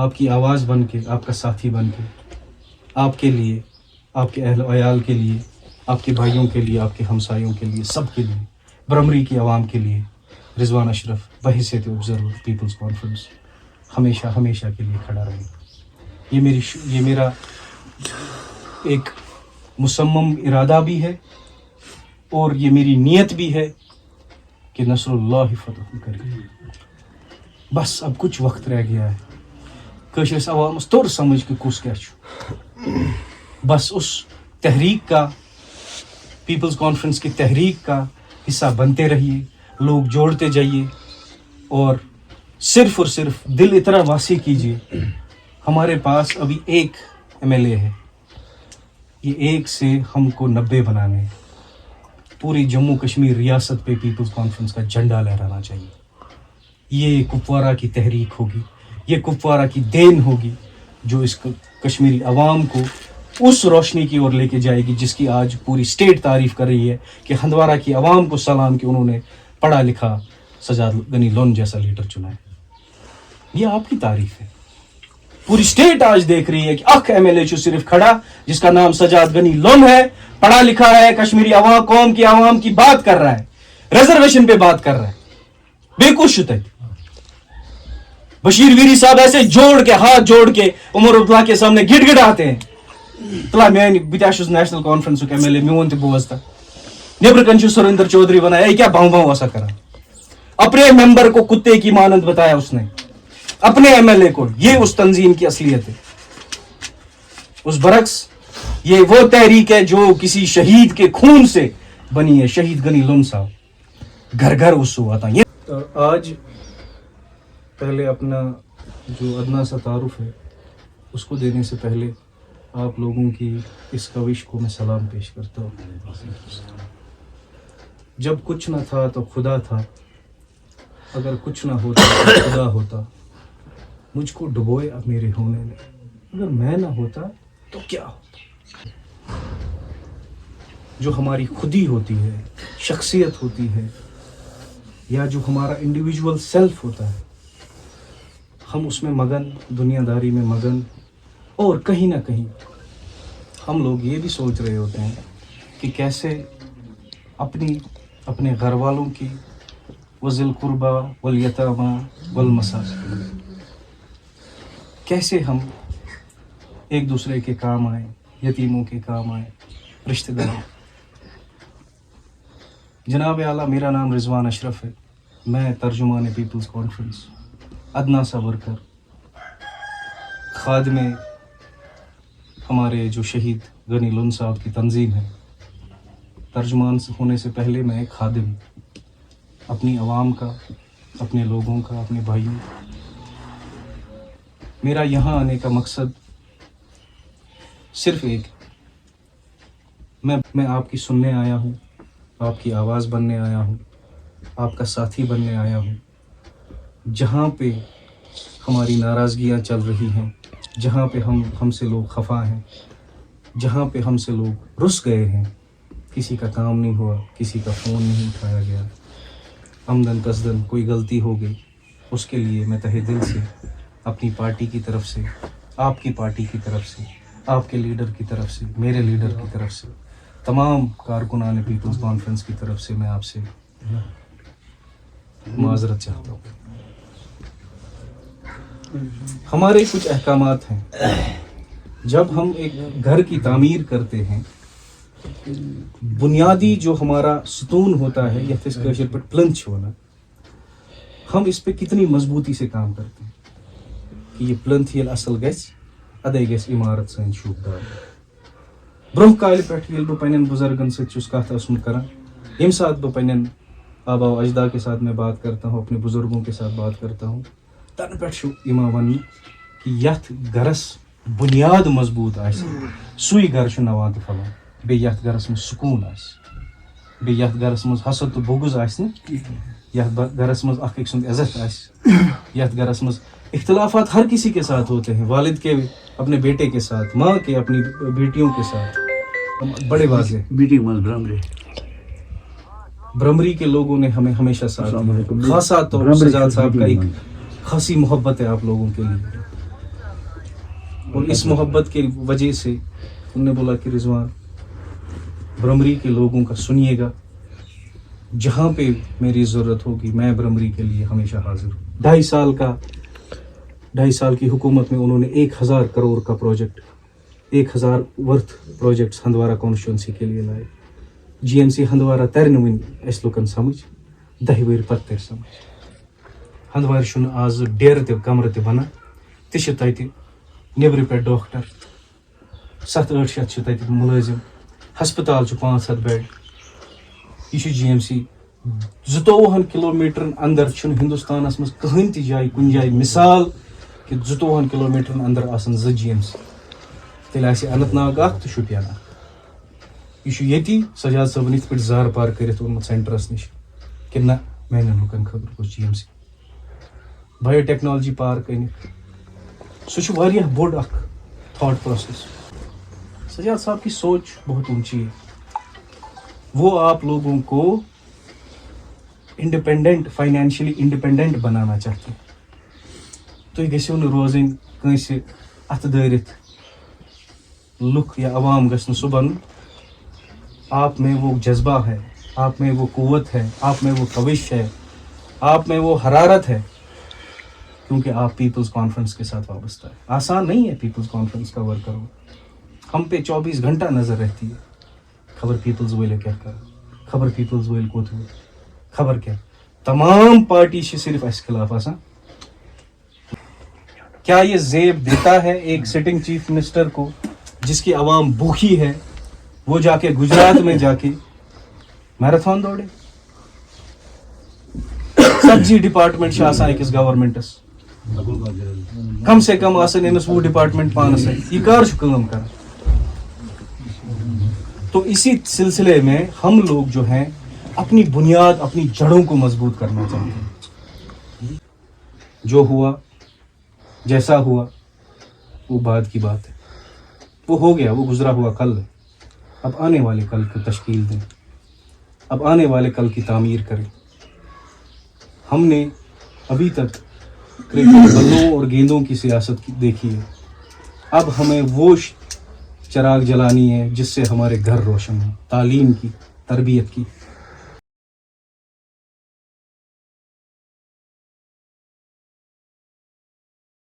آپ کی آواز بن کے، آپ کا ساتھی بن کے، آپ کے لیے، آپ کے اہل و عیال کے لیے، آپ کے بھائیوں کے لیے، آپ کے ہمسایوں کے لیے، سب کے لیے، برمری کی عوام کے لیے رضوان اشرف بحیثیت آبزرور پیپلز کانفرنس ہمیشہ ہمیشہ کے لیے کھڑا رہے. یہ میرا ایک مصمم ارادہ بھی ہے اور یہ میری نیت بھی ہے کہ نصر اللہ فتح کرے. بس اب کچھ وقت رہ گیا ہے. کشرس عوامس توٚر سمجھ کہ کس کیا چھُ. بس اس تحریک کا، پیپلز کانفرنس کی تحریک کا حصہ بنتے رہیے، لوگ جوڑتے جائیے اور صرف دل اتنا واسع کیجیے. ہمارے پاس ابھی ایک MLA ہے، یہ ایک سے ہم کو 90 بنانے ہیں. پوری جموں کشمیر ریاست پہ پیپلز کانفرنس کا جھنڈا لہرانا چاہیے. یہ کپوارہ کی تحریک ہوگی، یہ کپوارہ کی دین ہوگی جو اس کشمیری عوام کو اس روشنی کی اور لے کے جائے گی جس کی آج پوری اسٹیٹ تعریف کر رہی ہے کہ ہندوارہ کی عوام کو سلام کہ انہوں نے پڑھا لکھا سجاد غنی لون جیسا لیڈر چنا ہے. یہ آپ کی تعریف ہے. پوری اسٹیٹ آج دیکھ رہی ہے کہ اخ MLA جو صرف کھڑا جس کا نام سجاد غنی لون ہے، پڑھا لکھا ہے، کشمیری عوام قوم کی عوام کی بات کر رہا ہے، ریزرویشن پہ بات کر رہا ہے. بے کچھ شتے بشیر ویری صاحب ایسے جوڑ کے، ہاتھ جوڑ کے عمر عبداللہ کے سامنے گڑ گڑ آتے ہیں. تلا میں بتاس نیشنل کانفرنس MLA میون تہ بوزتا نیبر کن سریندر چودھری بنایا یہ کیا باؤں باؤں ایسا کرا. اپنے ممبر کو کتے کی مانند بتایا اس نے، اپنے MLA کو. یہ اس تنظیم کی اصلیت ہے. اس برعکس یہ وہ تحریک ہے جو کسی شہید کے خون سے بنی ہے. شہید غنی لون صاحب گھر گھر اس ہوا تھا. یہ آج پہلے اپنا جو ادنا سا تعارف ہے اس کو دینے سے پہلے آپ لوگوں کی اس کوشش کو میں سلام پیش کرتا ہوں. جب کچھ نہ تھا تو خدا تھا، اگر کچھ نہ ہوتا تو خدا ہوتا. مجھ کو ڈبوئے اب میرے ہونے میں، اگر میں نہ ہوتا تو کیا ہوتا. جو ہماری خودی ہوتی ہے، شخصیت ہوتی ہے، یا جو ہمارا انڈیویجول سیلف ہوتا ہے، ہم اس میں مگن، دنیا داری میں مگن، اور کہیں نہ کہیں ہم لوگ یہ بھی سوچ رہے ہوتے ہیں کہ کیسے اپنے گھر والوں کی وذی القربیٰ والیتامیٰ والمساکین کیسے ہم ایک دوسرے کے کام آئیں، یتیموں کے کام آئیں، رشتہ داروں. جناب اعلیٰ، میرا نام رضوان اشرف ہے. میں ترجمان پیپلز کانفرنس، ادنا سا ورکر، خادم ہمارے جو شہید غنی لون صاحب کی تنظیم ہے. ترجمان ہونے سے پہلے میں ایک خادم، اپنی عوام کا، اپنے لوگوں کا، اپنے بھائیوں کا. میرا یہاں آنے کا مقصد صرف ایک، میں آپ کی سننے آیا ہوں، آپ کی آواز بننے آیا ہوں، آپ کا ساتھی بننے آیا ہوں. جہاں پہ ہماری ناراضگیاں چل رہی ہیں، جہاں پہ ہم سے لوگ خفا ہیں، جہاں پہ ہم سے لوگ رس گئے ہیں، کسی کا کام نہیں ہوا، کسی کا فون نہیں اٹھایا گیا، عمدن قصدن کوئی غلطی ہو گئی، اس کے لیے میں تہہ دل سے اپنی پارٹی کی طرف سے، آپ کی پارٹی کی طرف سے، آپ کے لیڈر کی طرف سے، میرے لیڈر کی طرف سے، تمام کارکنان پیپلز کانفرنس کی طرف سے میں آپ سے معذرت چاہتا ہوں. ہمارے کچھ احکامات ہیں. جب ہم ایک گھر کی تعمیر کرتے ہیں، بنیادی جو ہمارا ستون ہوتا ہے یا کاشر پر پلنچ ہونا، ہم اس پہ کتنی مضبوطی سے کام کرتے ہیں کہ یہ پلنتھ یل اصل گژھِ ادے گژھِ عمارت سٲنۍ شوٗبدار. برونٛہہ کالہِ پٮ۪ٹھ ییٚلہِ بہٕ پنٛنٮ۪ن بُزرگن سۭتۍ چھُس کتھ اوسمُت کران، ییٚمہِ ساتہٕ بہٕ پنٛنٮ۪ن آبا و اجدا کے ساتھ میں بات کرتا ہوں، اپنے بزرگوں کے ساتھ بات کرتا ہوں، تنہٕ پٮ۪ٹھ چھُ یِوان وننہٕ کہ یتھ گرس بنیاد مضبوط آسہِ سُے گرٕ چھُ نوان تہٕ پھلان. بیٚیہِ یتھ گرس منٛز سکوٗن آسہِ، بیٚیہِ یتھ گرس منٛز حسد تہٕ بغض آسہِ نہٕ، یتھ گرس منٛز اکھ أکۍ سُنٛد عزت آسہِ، یتھ گرس منٛز اختلافات ہر کسی کے ساتھ ہوتے ہیں، والد کے اپنے بیٹے کے ساتھ، ماں کے اپنی بیٹیوں کے ساتھ. بڑے واضح برمری کے لوگوں نے ہمیں ہمیشہ ساتھ دیا. خاصا طور پر سجاد صاحب کا ایک خاصی محبت ہے آپ لوگوں کے لیے. اور اس محبت کی وجہ سے انہوں نے بولا کہ رضوان برمری کے لوگوں کا سنیے گا, جہاں پہ میری ضرورت ہوگی میں برمری کے لیے ہمیشہ حاضر ہوں. 2.5 سال کی حکومت میں انہوں نے 1000 کروڑ کا project, 1000 worth projects Handwara constituency کے لیے لائے. جی ایم سی ہندوارہ تر ون اس لکن سمجھ 10 ؤری پتہ تر سمجھ. ہندوار چھُنہٕ آز ڈیرٕ تہِ کمرٕ تہِ بنان, تہِ چھِ تتہِ نیبرٕ پٮ۪ٹھ ڈاکٹر, 700-800 چھِ تتہِ مُلٲزِم, ہسپتال چھُ 500 بیڈ. یہ چھُ جی ایم سی 22 کلومیٹرن اندر چھُنہٕ ہندوستانس منٛز کٕہٕنۍ تہِ جایہِ کُنہِ جایہِ مثال کہ 22 کلومیٹرن اندر آسن 2 جی ایم سی. تیٚلہِ آسہِ اننت ناگ اکھ تہٕ شُپین اکھ. یہ چھُ ییٚتی سجاد صٲبن یِتھ پٲٹھۍ زار پار کٔرِتھ اوٚنمُت سینٹرس نِش کہ نہ میانٮ۪ن لُکن خٲطرٕ گوٚژھ جی ایم سی. بایو ٹیکنالوجی پارک أنِکھ, سُہ چھُ واریاہ بوٚڑ اکھ تھاٹ پروسیس. سجاد صاحب کی سوچ بہت اونچی ہے. وہ آپ لوگوں کو انڈیپینڈنٹ, فائنینشلی انڈیپینڈنٹ بنانا چاہتے ہیں. تُہۍ گٔژھِو نہٕ روزٕنۍ کٲنٛسہِ اَتھٕ دٲرِتھ. لُکھ یا عوام گژھِ نہٕ سُہ بنُن. آپ میں وہ جذبہ ہے, آپ میں وہ قوت ہے, آپ میں وہ کوش ہے, آپ میں وہ حرارت ہے, کیونکہ آپ پیپلز کانفرنس کے ساتھ وابستہ ہے. آسان نہیں ہے پیپلز کانفرنس کا ورک کرو. ہم پہ 24 گھنٹہ نظر رہتی ہے. خبر پیپلز وٲلۍ کیا کر, خبر پیپلز وٲلۍ کوٚت وٲتۍ, خبر کیا. تمام پارٹی چھِ صرف اس خلاف آسان. کیا یہ زیب دیتا ہے ایک سٹنگ چیف منسٹر کو جس کی عوام بھوکی ہے, وہ جا کے گجرات میں جا کے میراتھن دوڑے؟ 70 ڈپارٹمنٹ چھِ آسان أکِس گورمنٹس, کم سے کم آسن أمِس 20 ڈپارٹمنٹ پانس سۭتۍ. یہ کر چھُ کٲم کران؟ تو اسی سلسلے میں ہم لوگ جو ہیں اپنی بنیاد, اپنی جڑوں کو مضبوط کرنا چاہتے ہیں. جو ہوا, جیسا ہوا, وہ بعد کی بات ہے. وہ ہو گیا, وہ گزرا ہوا کل ہے. اب آنے والے کل کو تشکیل دیں, اب آنے والے کل کی تعمیر کریں. ہم نے ابھی تک کرکٹ بلوں اور گیندوں کی سیاست دیکھی ہے. اب ہمیں وہ چراغ جلانی ہے جس سے ہمارے گھر روشن ہوں. تعلیم کی, تربیت کی,